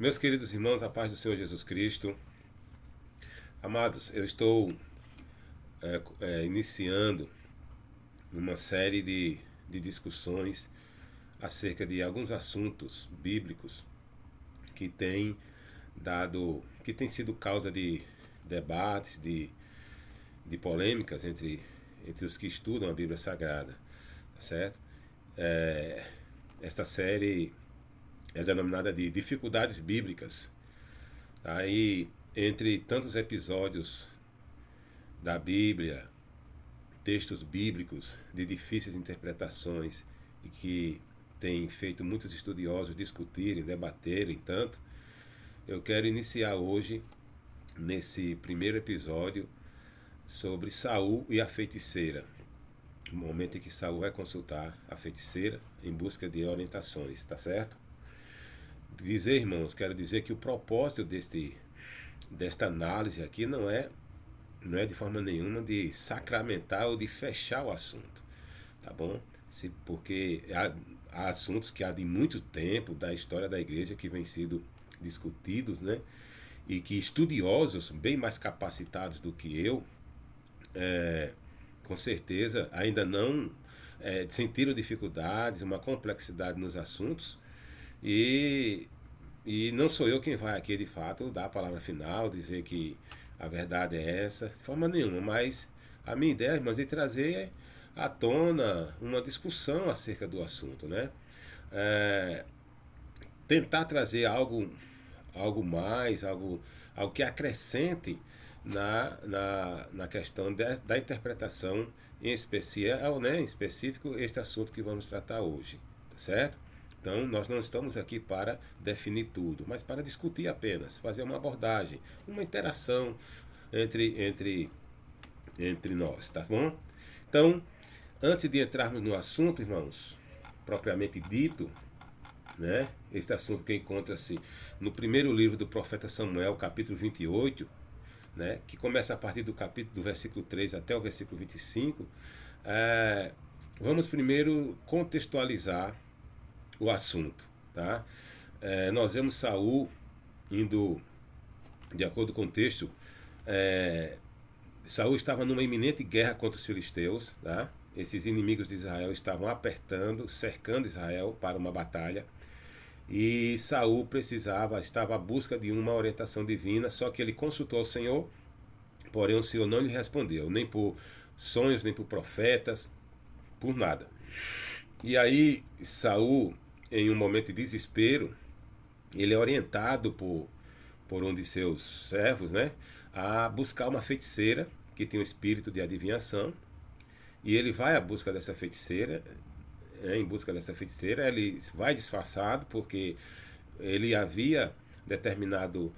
Meus queridos irmãos, a paz do Senhor Jesus Cristo. Amados, eu estou iniciando uma série de discussões acerca de alguns assuntos bíblicos que têm que têm sido causa de debates, de polêmicas entre os que estudam a Bíblia Sagrada, tá certo? Esta série é denominada de Dificuldades Bíblicas. Aí, entre tantos episódios da Bíblia, textos bíblicos de difíceis interpretações e que tem feito muitos estudiosos discutirem, debaterem tanto, eu quero iniciar hoje, nesse primeiro episódio, sobre Saul e a feiticeira. O momento em que Saul vai consultar a feiticeira em busca de orientações, tá certo? Quero dizer que o propósito desta análise aqui não é de forma nenhuma de sacramentar ou de fechar o assunto, tá bom? Porque há assuntos que há de muito tempo da história da igreja que vêm sido discutidos, né? E que estudiosos bem mais capacitados do que eu, com certeza, ainda não sentiram dificuldades, uma complexidade nos assuntos, e, e não sou eu quem vai aqui de fato dar a palavra final, dizer que a verdade é essa, de forma nenhuma, mas a minha ideia, irmãos, é trazer à tona uma discussão acerca do assunto, né? É, tentar trazer algo mais, algo que acrescente na questão da interpretação em especial, né, em específico, este assunto que vamos tratar hoje, tá certo? Então, nós não estamos aqui para definir tudo, mas para discutir apenas, fazer uma abordagem, uma interação entre nós, tá bom? Então, antes de entrarmos no assunto, irmãos, propriamente dito, né? Este assunto que encontra-se no primeiro livro do profeta Samuel, capítulo 28, né? Que começa a partir do versículo 3 até o versículo 25. Vamos primeiro contextualizar o assunto, tá? Nós vemos Saul indo, de acordo com o texto, Saul estava numa iminente guerra contra os filisteus, tá? Esses inimigos de Israel estavam apertando, cercando Israel para uma batalha. E Saul estava à busca de uma orientação divina, só que ele consultou o Senhor, porém o Senhor não lhe respondeu, nem por sonhos, nem por profetas, por nada. E aí Saul, em um momento de desespero, ele é orientado por um de seus servos, né, a buscar uma feiticeira que tem um espírito de adivinhação. E ele vai à busca dessa feiticeira. Em busca dessa feiticeira, ele vai disfarçado porque ele havia determinado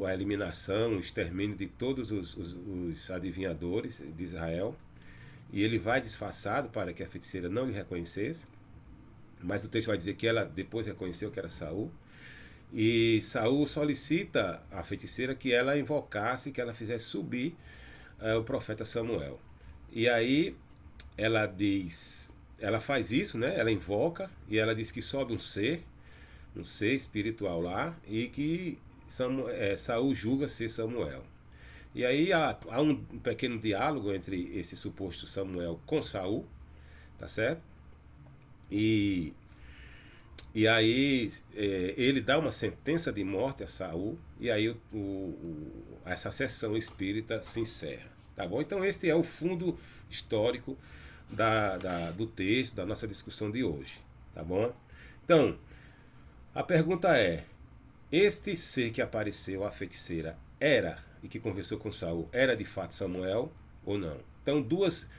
a eliminação, o extermínio de todos os adivinhadores de Israel. E ele vai disfarçado para que a feiticeira não lhe reconhecesse. Mas o texto vai dizer que ela depois reconheceu que era Saul. E Saul solicita à feiticeira que ela invocasse, que ela fizesse subir o profeta Samuel. E aí ela faz isso, né? Ela invoca e ela diz que sobe um ser espiritual lá, e que Saul julga ser Samuel. E aí há um pequeno diálogo entre esse suposto Samuel com Saul, tá certo? E E aí ele dá uma sentença de morte a Saul, e aí essa sessão espírita se encerra. Tá bom? Então este é o fundo histórico do texto, da nossa discussão de hoje. Tá bom? Então, a pergunta é, este ser que apareceu, a feiticeira, e que conversou com Saul, era de fato Samuel ou não? Então duas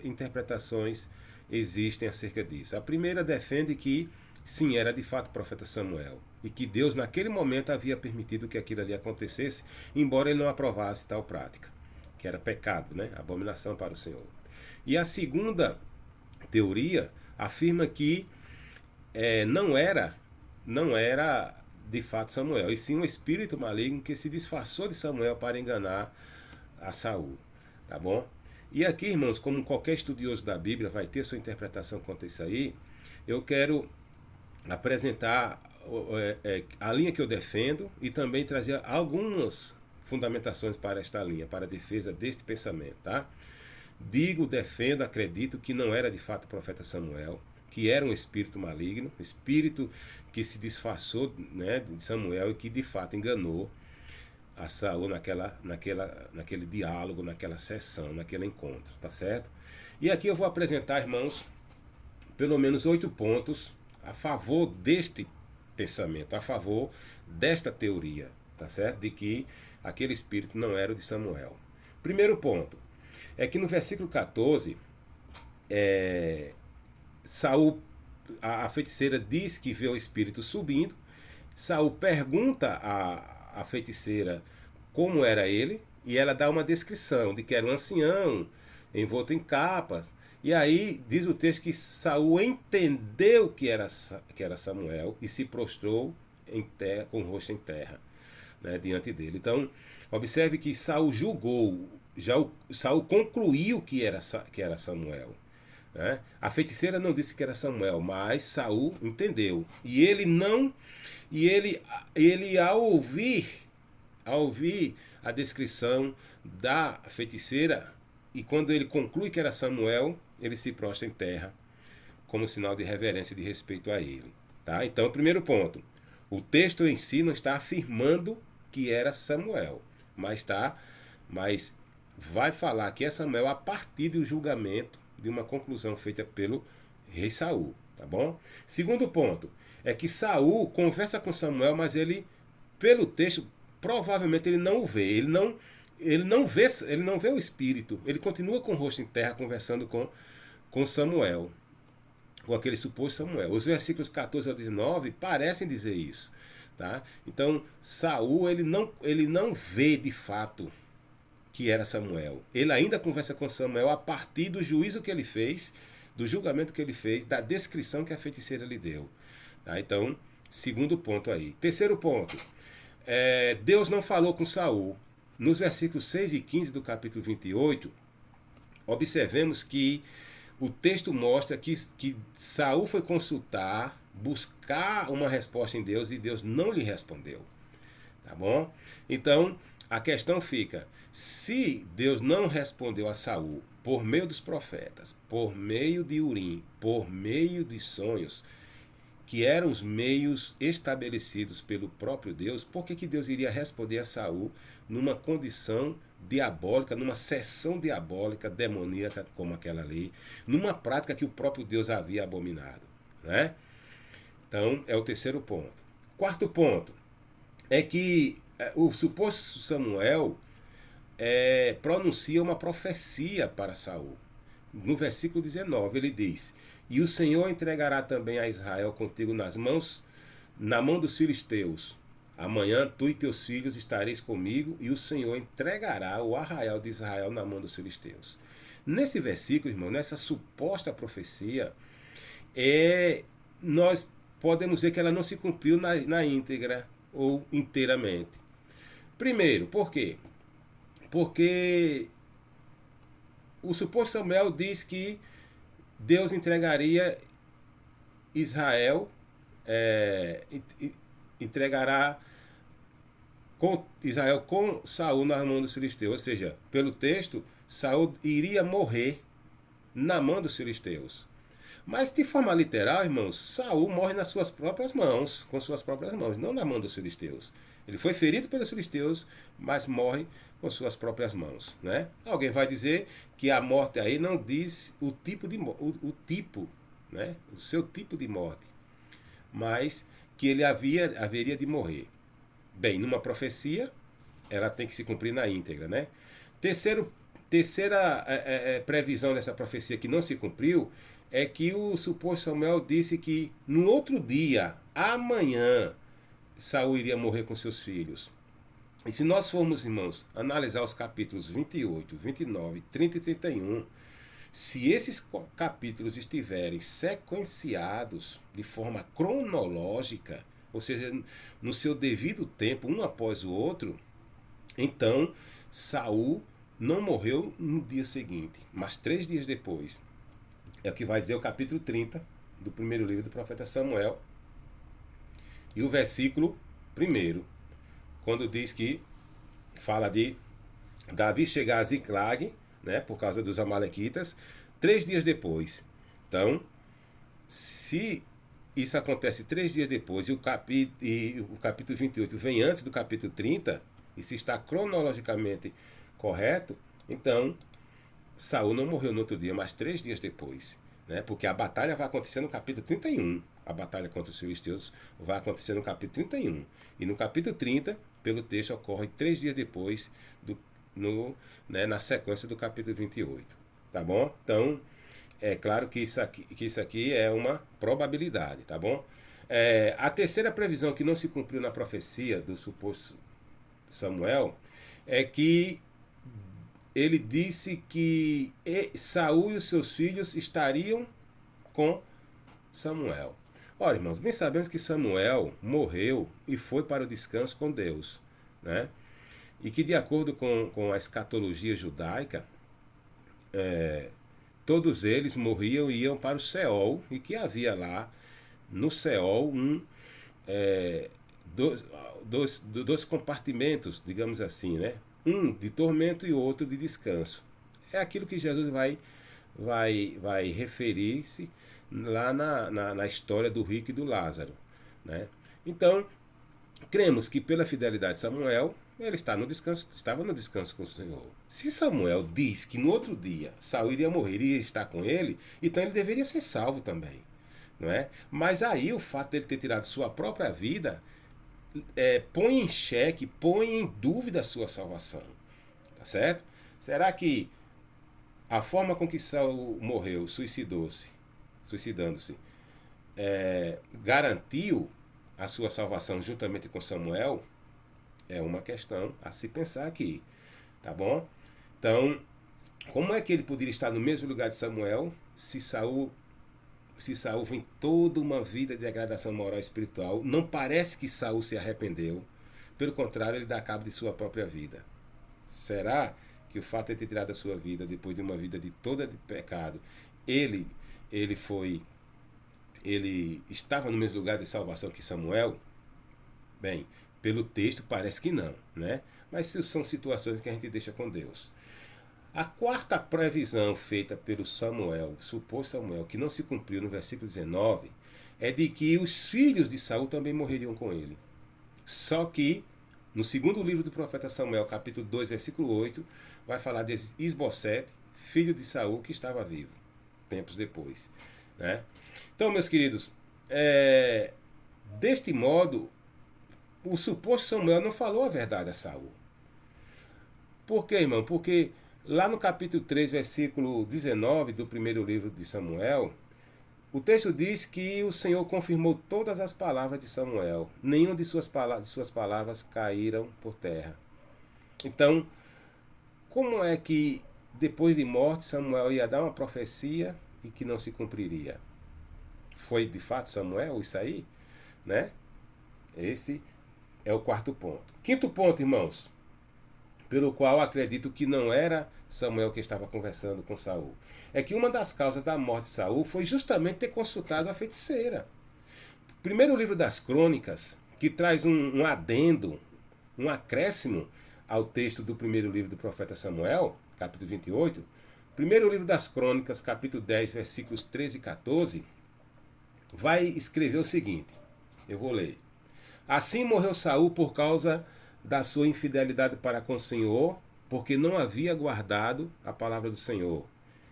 interpretações existem acerca disso. A primeira defende que sim, era de fato o profeta Samuel, e que Deus naquele momento havia permitido que aquilo ali acontecesse, embora ele não aprovasse tal prática, que era pecado, né? Abominação para o Senhor. E a segunda teoria afirma que não era de fato Samuel, e sim um espírito maligno que se disfarçou de Samuel para enganar a Saul. Tá bom? E aqui, irmãos, como qualquer estudioso da Bíblia vai ter sua interpretação quanto a isso aí, eu quero apresentar a linha que eu defendo e também trazer algumas fundamentações para esta linha, para a defesa deste pensamento, tá? Digo, defendo, acredito que não era de fato o profeta Samuel, que era um espírito maligno, espírito que se disfarçou, né, de Samuel e que de fato enganou a Saul naquele diálogo, naquela sessão, naquele encontro, tá certo? E aqui eu vou apresentar, irmãos, pelo menos 8 pontos a favor deste pensamento, a favor desta teoria, tá certo? De que aquele espírito não era o de Samuel. Primeiro ponto é que no versículo 14, Saul, a feiticeira diz que vê o espírito subindo. Saul pergunta à feiticeira como era ele, e ela dá uma descrição de que era um ancião, envolto em capas. E aí diz o texto que Saul entendeu que era Samuel e se prostrou em terra, com o rosto em terra, né, diante dele. Então, observe que Saul julgou, Saul concluiu que era Samuel. Né? A feiticeira não disse que era Samuel, mas Saul entendeu. E ele não, ele ao ouvir a descrição da feiticeira, e quando ele conclui que era Samuel, ele se prostra em terra como sinal de reverência e de respeito a ele. Tá? Então, primeiro ponto, o texto em si não está afirmando que era Samuel, mas vai falar que é Samuel a partir do julgamento de uma conclusão feita pelo rei Saul, tá bom? Segundo ponto é que Saul conversa com Samuel, mas ele, pelo texto, provavelmente ele não o vê, ele não vê o espírito, ele continua com o rosto em terra conversando com Samuel, com aquele suposto Samuel. Os versículos 14 ao 19 parecem dizer isso, tá? Então, Saul ele não vê de fato que era Samuel. Ele ainda conversa com Samuel a partir do juízo que ele fez, do julgamento que ele fez, da descrição que a feiticeira lhe deu. Tá? Então, segundo ponto aí. Terceiro ponto. Deus não falou com Saul. Nos versículos 6 e 15 do capítulo 28, observemos que o texto mostra que Saul foi consultar, buscar uma resposta em Deus e Deus não lhe respondeu. Tá bom? Então, a questão fica, se Deus não respondeu a Saul por meio dos profetas, por meio de Urim, por meio de sonhos, que eram os meios estabelecidos pelo próprio Deus, por que Deus iria responder a Saul numa condição diabólica, numa sessão diabólica, demoníaca como aquela ali, numa prática que o próprio Deus havia abominado, né? Então, é o terceiro ponto. Quarto ponto é que o suposto Samuel pronuncia uma profecia para Saul. No versículo 19 ele diz: e o Senhor entregará também a Israel contigo na mão dos filisteus. Amanhã tu e teus filhos estareis comigo, e o Senhor entregará o arraial de Israel na mão dos filisteus. Nesse versículo, irmão, nessa suposta profecia, nós podemos ver que ela não se cumpriu na íntegra ou inteiramente. Primeiro, por quê? Porque o suposto Samuel diz que Deus entregaria entregará Israel com Saul na mão dos filisteus. Ou seja, pelo texto, Saul iria morrer na mão dos filisteus. Mas de forma literal, irmãos, Saul morre nas suas próprias mãos, com suas próprias mãos, não na mão dos filisteus. Ele foi ferido pelos filisteus, mas morre com suas próprias mãos, né? Alguém vai dizer que a morte aí não diz o tipo né? O seu tipo de morte, mas que ele haveria de morrer. Bem, numa profecia, ela tem que se cumprir na íntegra, né? Terceira previsão dessa profecia que não se cumpriu é que o suposto Samuel disse que no outro dia, amanhã, Saul iria morrer com seus filhos. E se nós formos, irmãos, analisar os capítulos 28, 29, 30 e 31, se esses capítulos estiverem sequenciados de forma cronológica, ou seja, no seu devido tempo, um após o outro, então Saul não morreu no dia seguinte, mas 3 dias depois. É o que vai dizer o capítulo 30 do primeiro livro do profeta Samuel. E o versículo primeiro, quando diz que fala de Davi chegar a Ziclag, né, por causa dos amalequitas, 3 dias depois. Então, se isso acontece 3 dias depois e o capítulo 28 vem antes do capítulo 30, e se está cronologicamente correto, então Saul não morreu no outro dia, mas 3 dias depois. Né? Porque a batalha vai acontecer no capítulo 31. A batalha contra os filisteus vai acontecer no capítulo 31. E no capítulo 30, pelo texto, ocorre 3 dias depois, na sequência do capítulo 28. Tá bom? Então, é claro que isso aqui é uma probabilidade, tá bom? A terceira previsão que não se cumpriu na profecia do suposto Samuel é que ele disse que Saul e os seus filhos estariam com Samuel. Ora, irmãos, bem sabemos que Samuel morreu e foi para o descanso com Deus, né? E que, de acordo com a escatologia judaica, todos eles morriam e iam para o Seol, e que havia lá no Seol dois compartimentos, digamos assim, né? Um de tormento e outro de descanso. É aquilo que Jesus vai referir-se lá na história do rico e do Lázaro, né? Então, cremos que pela fidelidade de Samuel, ele estava no descanso com o Senhor. Se Samuel diz que no outro dia Saul iria morrer e iria estar com ele, então ele deveria ser salvo também, não é? Mas aí o fato dele ter tirado sua própria vida põe em xeque, põe em dúvida a sua salvação, tá certo? Será que a forma com que Saul morreu, suicidando-se, garantiu a sua salvação juntamente com Samuel? É uma questão a se pensar aqui, tá bom? Então, como é que ele poderia estar no mesmo lugar de Samuel se Saul vem toda uma vida de degradação moral e espiritual? Não parece que Saul se arrependeu, pelo contrário, ele dá cabo de sua própria vida. Será que o fato de ter tirado a sua vida depois de uma vida de toda de pecado, ele estava no mesmo lugar de salvação que Samuel? Bem, pelo texto parece que não, né? Mas são situações que a gente deixa com Deus. A quarta previsão feita pelo suposto Samuel, que não se cumpriu no versículo 19, é de que os filhos de Saul também morreriam com ele. Só que, no segundo livro do profeta Samuel, capítulo 2, versículo 8, vai falar de Isbosete, filho de Saul, que estava vivo, tempos depois, né? Então, meus queridos, deste modo, o suposto Samuel não falou a verdade a Saul. Por quê, irmão? Porque lá no capítulo 3, versículo 19 do primeiro livro de Samuel, o texto diz que o Senhor confirmou todas as palavras de Samuel. Nenhuma de suas palavras caíram por terra. Então, como é que depois de morte Samuel ia dar uma profecia e que não se cumpriria? Foi de fato Samuel isso aí? Né? Esse é o quarto ponto. Quinto ponto, irmãos, pelo qual acredito que não era Samuel que estava conversando com Saul, é que uma das causas da morte de Saul foi justamente ter consultado a feiticeira. Primeiro livro das Crônicas, que traz um adendo, um acréscimo ao texto do primeiro livro do profeta Samuel, capítulo 28, primeiro livro das Crônicas, capítulo 10, versículos 13 e 14, vai escrever o seguinte, eu vou ler. Assim morreu Saul por causa da sua infidelidade para com o Senhor, porque não havia guardado a palavra do Senhor,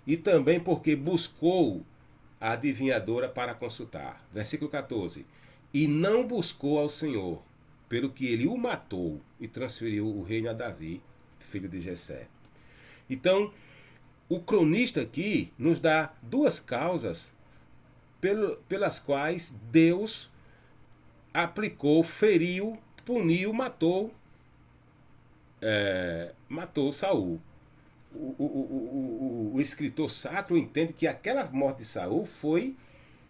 e também porque buscou a adivinhadora para consultar. Versículo 14. E não buscou ao Senhor, pelo que ele o matou e transferiu o reino a Davi, filho de Jessé. Então, o cronista aqui nos dá duas causas pelas quais Deus aplicou, feriu, puniu, matou Saul. O escritor sacro entende que aquela morte de Saul foi,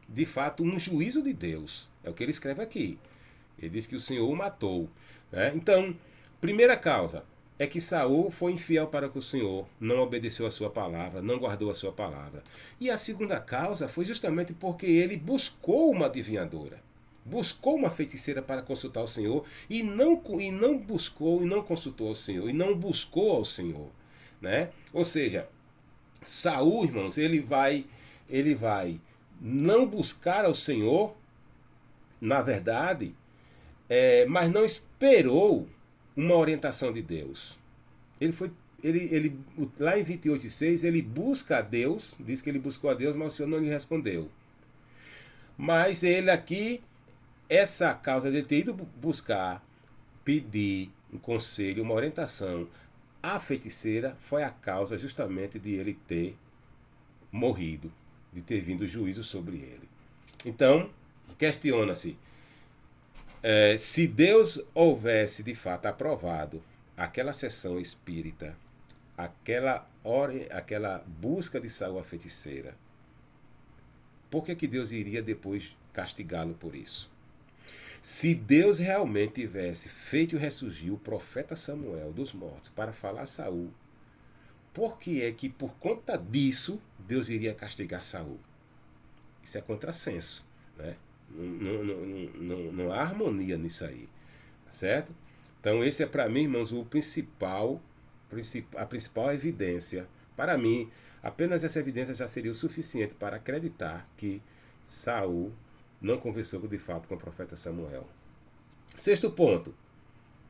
de fato, um juízo de Deus. É o que ele escreve aqui. Ele diz que o Senhor o matou. Né? Então, primeira causa é que Saul foi infiel para com o Senhor, não obedeceu a sua palavra, não guardou a sua palavra. E a segunda causa foi justamente porque ele buscou uma adivinhadora. buscou uma feiticeira para consultar o Senhor e não buscou e não consultou ao Senhor e não buscou ao Senhor, né? Ou seja, Saul, irmãos, ele vai não buscar ao Senhor, na verdade, mas não esperou uma orientação de Deus. Ele foi lá em 28:6 ele busca a Deus, diz que ele buscou a Deus, mas o Senhor não lhe respondeu. Mas ele aqui, essa causa de ter ido buscar, pedir um conselho, uma orientação à feiticeira, foi a causa justamente de ele ter morrido, de ter vindo juízo sobre ele. Então, questiona-se, se Deus houvesse de fato aprovado aquela sessão espírita, aquela busca de Saul a feiticeira, por que Deus iria depois castigá-lo por isso? Se Deus realmente tivesse feito ressurgir o profeta Samuel dos mortos para falar a Saul, por que é que por conta disso Deus iria castigar Saul? Isso é contrassenso, né? Não há harmonia nisso aí, tá certo? Então esse é para mim, irmãos, a principal evidência. Para mim, apenas essa evidência já seria o suficiente para acreditar que Saul não conversou de fato com o profeta Samuel. Sexto ponto,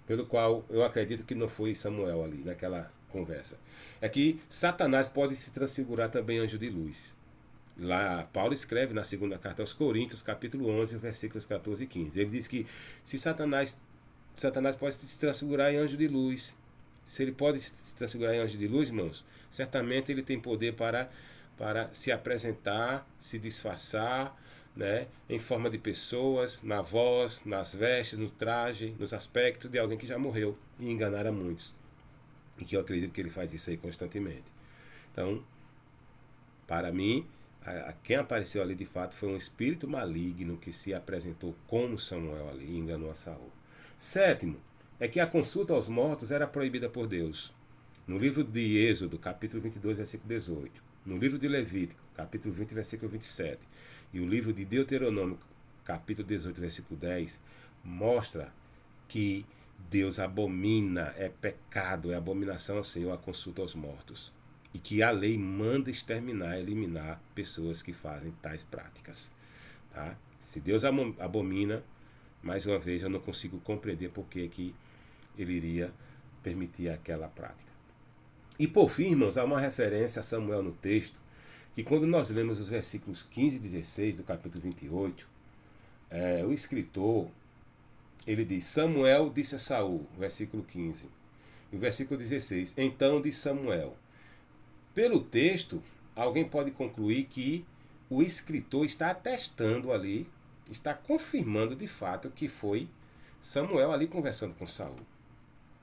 pelo qual eu acredito que não foi Samuel ali naquela conversa, é que Satanás pode se transfigurar também em anjo de luz. Lá Paulo escreve na segunda carta aos Coríntios, capítulo 11, versículos 14 e 15. Ele diz que se Satanás pode se transfigurar em anjo de luz, se ele pode se transfigurar em anjo de luz, irmãos, certamente ele tem poder para se apresentar, se disfarçar, né, em forma de pessoas, na voz, nas vestes, no traje, nos aspectos de alguém que já morreu e enganar a muitos. E que eu acredito que ele faz isso aí constantemente. Então, para mim, quem apareceu ali de fato foi um espírito maligno que se apresentou como Samuel ali e enganou a Saul. Sétimo, é que a consulta aos mortos era proibida por Deus. No livro de Êxodo, capítulo 22, versículo 18. No livro de Levítico, capítulo 20, versículo 27. E o livro de Deuteronômio, capítulo 18, versículo 10, mostra que Deus abomina, é pecado, é abominação ao Senhor a consulta aos mortos. E que a lei manda exterminar, eliminar pessoas que fazem tais práticas. Tá? Se Deus abomina, mais uma vez eu não consigo compreender por que ele iria permitir aquela prática. E por fim, irmãos, há uma referência a Samuel no texto, que quando nós lemos os versículos 15 e 16 do capítulo 28, o escritor, ele diz, Samuel disse a Saul, versículo 15, e o versículo 16, então disse Samuel. Pelo texto, alguém pode concluir que o escritor está atestando ali, está confirmando de fato que foi Samuel ali conversando com Saul.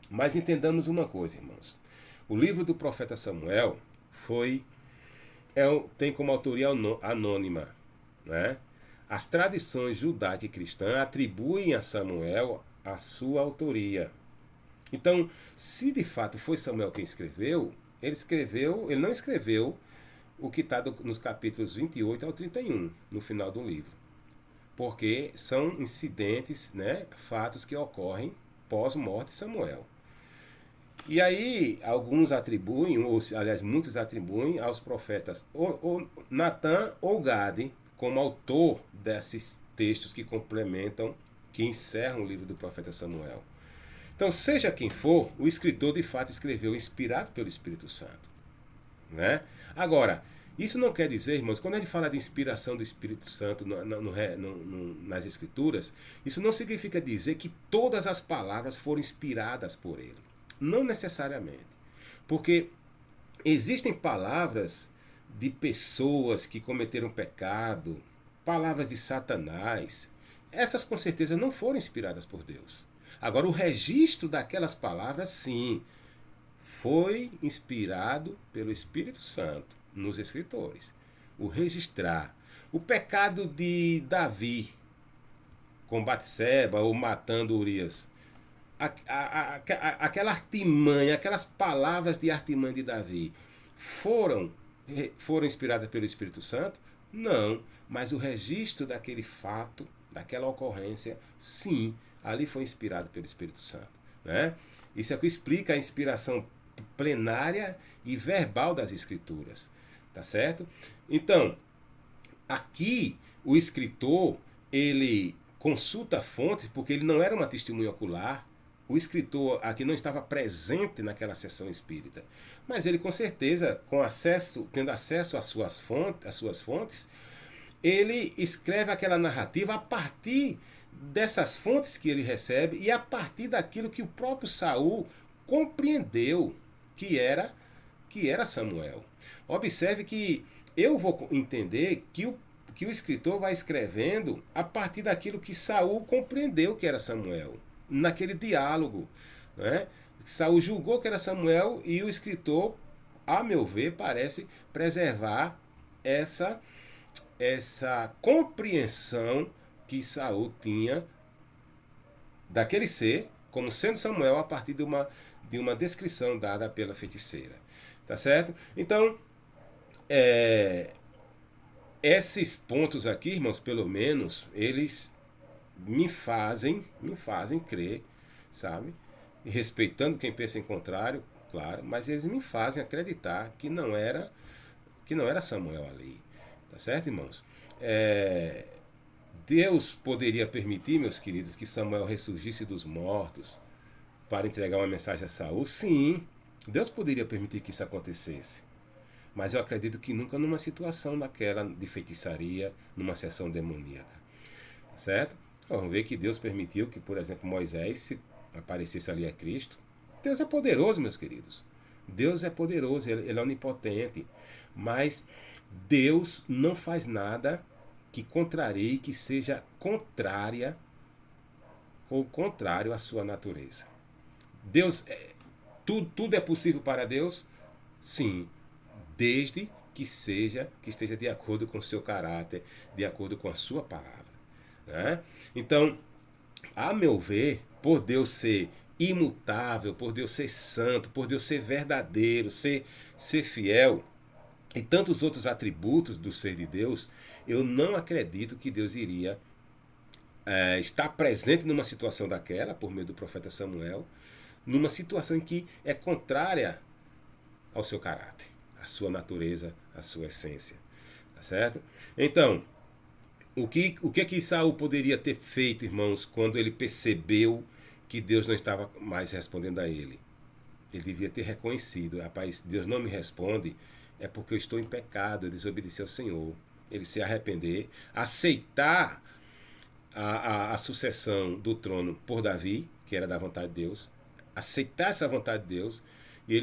Mas entendamos uma coisa, irmãos. O livro do profeta Samuel tem como autoria anônima, né? As tradições judaica e cristã atribuem a Samuel a sua autoria. Então, se de fato foi Samuel quem escreveu, ele não escreveu o que está nos capítulos 28 ao 31, no final do livro. Porque são incidentes, né, fatos que ocorrem pós-morte de Samuel. E aí, alguns atribuem, ou aliás, muitos atribuem aos profetas ou Natan ou Gade como autor desses textos que complementam, que encerram o livro do profeta Samuel. Então, seja quem for, o escritor de fato escreveu inspirado pelo Espírito Santo. Né? Agora, isso não quer dizer, irmãos, quando a gente fala de inspiração do Espírito Santo nas Escrituras, isso não significa dizer que todas as palavras foram inspiradas por ele. Não necessariamente. Porque existem palavras de pessoas que cometeram pecado, palavras de Satanás. Essas com certeza não foram inspiradas por Deus. Agora, o registro daquelas palavras, sim, foi inspirado pelo Espírito Santo nos escritores. O registrar. O pecado de Davi com Batseba ou matando Urias. Aquela artimanha, aquelas palavras de artimanha de Davi foram inspiradas pelo Espírito Santo? Não, mas o registro daquele fato daquela ocorrência, sim, ali foi inspirado pelo Espírito Santo. Né? Isso aqui explica a inspiração plenária e verbal das Escrituras. Tá certo? Então, aqui o escritor, ele consulta fontes porque ele não era uma testemunha ocular. O escritor aqui não estava presente naquela sessão espírita, mas ele com certeza, tendo acesso às suas fontes, ele escreve aquela narrativa a partir dessas fontes que ele recebe e a partir daquilo que o próprio Saul compreendeu que era Samuel. Observe que eu vou entender que o escritor vai escrevendo a partir daquilo que Saul compreendeu que era Samuel, naquele diálogo. Né? Saul julgou que era Samuel e o escritor, a meu ver, parece preservar essa compreensão que Saul tinha daquele ser como sendo Samuel a partir de uma descrição dada pela feiticeira. Tá certo? Então, esses pontos aqui, irmãos, pelo menos, eles me fazem crer, sabe? E respeitando quem pensa em contrário, claro, mas eles me fazem acreditar que não era Samuel ali. Tá certo, irmãos? Deus poderia permitir, meus queridos, que Samuel ressurgisse dos mortos para entregar uma mensagem a Saul? Sim, Deus poderia permitir que isso acontecesse. Mas eu acredito que nunca numa situação daquela de feitiçaria, numa sessão demoníaca. Tá certo? Vamos ver que Deus permitiu que, por exemplo, Moisés se aparecesse ali a Cristo. Deus é poderoso, meus queridos. Deus é poderoso, ele é onipotente. Mas Deus não faz nada que contrarie, que seja contrária ou contrário à sua natureza. Deus, tudo é possível para Deus? Sim, desde que esteja de acordo com o seu caráter, de acordo com a sua palavra. Né? Então, a meu ver, por Deus ser imutável, por Deus ser santo, por Deus ser verdadeiro, ser fiel, e tantos outros atributos do ser de Deus, eu não acredito que Deus iria estar presente numa situação daquela, por meio do profeta Samuel, numa situação em que é contrária ao seu caráter, à sua natureza, à sua essência. Tá certo? Então, o que Saul poderia ter feito, irmãos, quando ele percebeu que Deus não estava mais respondendo a ele? Ele devia ter reconhecido: rapaz, Deus não me responde, é porque eu estou em pecado, eu desobedeci ao Senhor. Ele se arrepender, aceitar a sucessão do trono por Davi, que era da vontade de Deus, aceitar essa vontade de Deus, e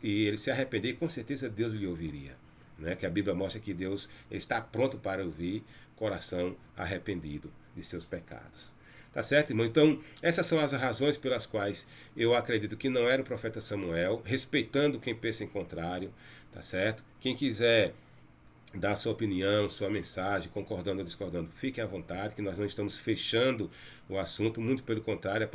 ele se arrepender, e com certeza Deus lhe ouviria. Né? Que a Bíblia mostra que Deus está pronto para ouvir coração arrependido de seus pecados. Tá certo, irmão? Então, essas são as razões pelas quais eu acredito que não era o profeta Samuel, respeitando quem pensa em contrário, tá certo? Quem quiser dar sua opinião, sua mensagem, concordando ou discordando, fiquem à vontade, que nós não estamos fechando o assunto, muito pelo contrário,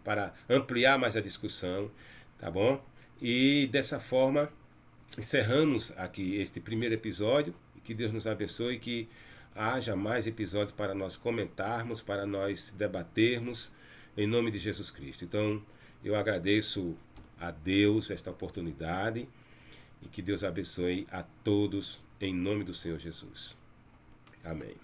para ampliar mais a discussão, tá bom? E dessa forma, encerramos aqui este primeiro episódio, que Deus nos abençoe e que haja mais episódios para nós comentarmos, para nós debatermos, em nome de Jesus Cristo. Então, eu agradeço a Deus esta oportunidade e que Deus abençoe a todos, em nome do Senhor Jesus. Amém.